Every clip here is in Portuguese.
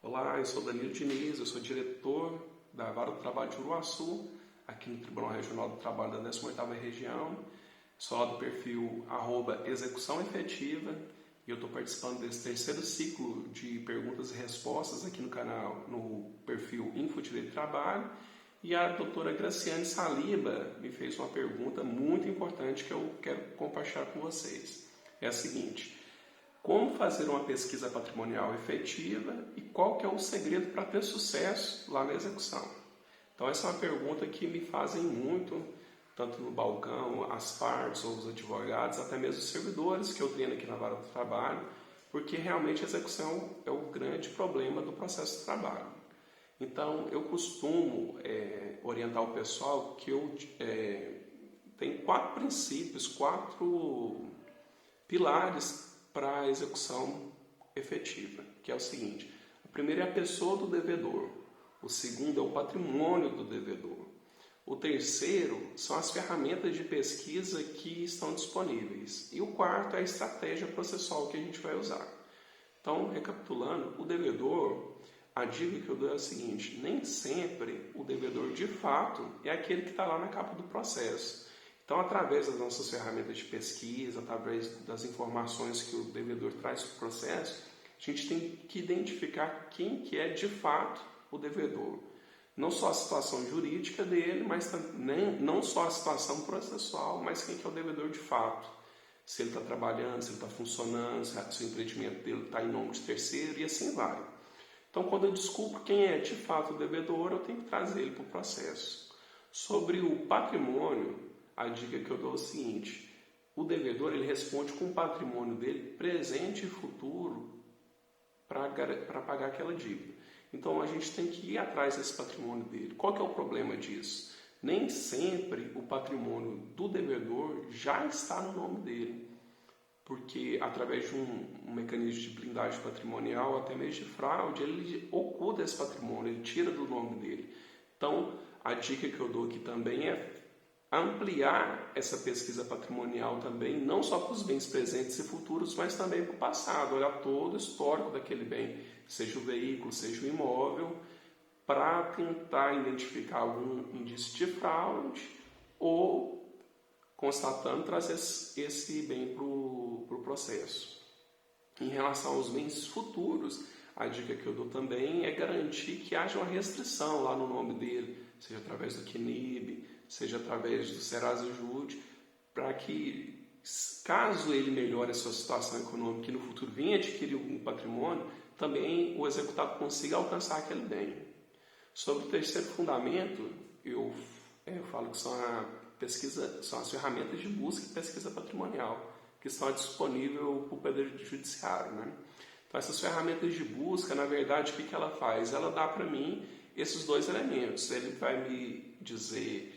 Olá, eu sou Danilo Diniz, eu sou diretor da Vara do Trabalho de Uruaçu, aqui no Tribunal Regional do Trabalho da 18ª Região. Sou lá do perfil @execução efetiva e eu estou participando desse terceiro ciclo de perguntas e respostas aqui no canal, no perfil Infodireito do Trabalho. E a doutora Graciane Saliba me fez uma pergunta muito importante que eu quero compartilhar com vocês. É a seguinte: como fazer uma pesquisa patrimonial efetiva e qual que é o segredo para ter sucesso lá na execução? Então essa é uma pergunta que me fazem muito, tanto no balcão, as partes ou os advogados, até mesmo os servidores que eu treino aqui na Vara do Trabalho, porque realmente a execução é o grande problema do processo de trabalho. Então eu costumo orientar o pessoal que eu tenho 4 princípios, 4 pilares para a execução efetiva, que é o seguinte: o primeiro é a pessoa do devedor, o segundo é o patrimônio do devedor, o terceiro são as ferramentas de pesquisa que estão disponíveis e o quarto é a estratégia processual que a gente vai usar. Então, recapitulando, o devedor, a dica que eu dou é a seguinte: nem sempre o devedor de fato é aquele que está lá na capa do processo. Então, através das nossas ferramentas de pesquisa, através das informações que o devedor traz para o processo, a gente tem que identificar quem que é de fato o devedor. Não só a situação jurídica dele, mas também, não só a situação processual, mas quem que é o devedor de fato. Se ele está trabalhando, se ele está funcionando, se o empreendimento dele está em nome de terceiro e assim vai. Então, quando eu descubro quem é de fato o devedor, eu tenho que trazer ele para o processo. Sobre o patrimônio, a dica que eu dou é o seguinte: o devedor ele responde com o patrimônio dele presente e futuro para pagar aquela dívida. Então a gente tem que ir atrás desse patrimônio dele. Qual que é o problema disso? Nem sempre o patrimônio do devedor já está no nome dele, porque através de um mecanismo de blindagem patrimonial, até mesmo de fraude, ele oculta esse patrimônio, ele tira do nome dele. Então a dica que eu dou aqui também é ampliar essa pesquisa patrimonial também, não só para os bens presentes e futuros, mas também para o passado, olhar todo o histórico daquele bem, seja o veículo, seja o imóvel, para tentar identificar algum indício de fraude ou, constatando, trazer esse bem para o processo. Em relação aos bens futuros, a dica que eu dou também é garantir que haja uma restrição lá no nome dele, seja através do CNIB, seja através do Serasa Jude, para que, caso ele melhore a sua situação econômica e no futuro venha adquirir um patrimônio, também o executado consiga alcançar aquele bem. Sobre o terceiro fundamento, eu falo que são as ferramentas de busca e pesquisa patrimonial que estão disponíveis para o Poder Judiciário, né? Então, essas ferramentas de busca, na verdade, o que ela faz? Ela dá para mim esses 2 elementos. Ele vai me dizer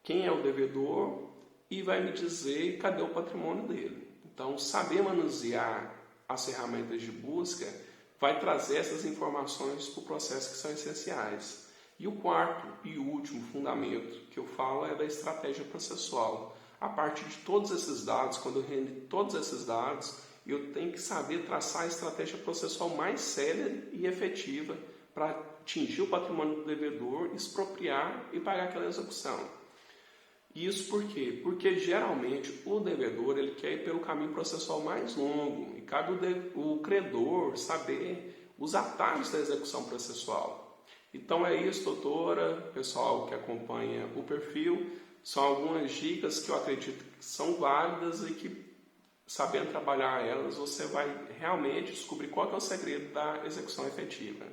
quem é o devedor e vai me dizer cadê o patrimônio dele. Então, saber manusear as ferramentas de busca vai trazer essas informações para o processo que são essenciais. E o quarto e último fundamento que eu falo é da estratégia processual. A partir de todos esses dados, quando eu reúno todos esses dados, eu tenho que saber traçar a estratégia processual mais célere e efetiva para atingir o patrimônio do devedor, expropriar e pagar aquela execução. Isso por quê? Porque geralmente o devedor ele quer ir pelo caminho processual mais longo e cabe o credor saber os atalhos da execução processual. Então é isso, doutora, pessoal que acompanha o perfil, são algumas dicas que eu acredito que são válidas e que, sabendo trabalhar elas, você vai realmente descobrir qual que é o segredo da execução efetiva.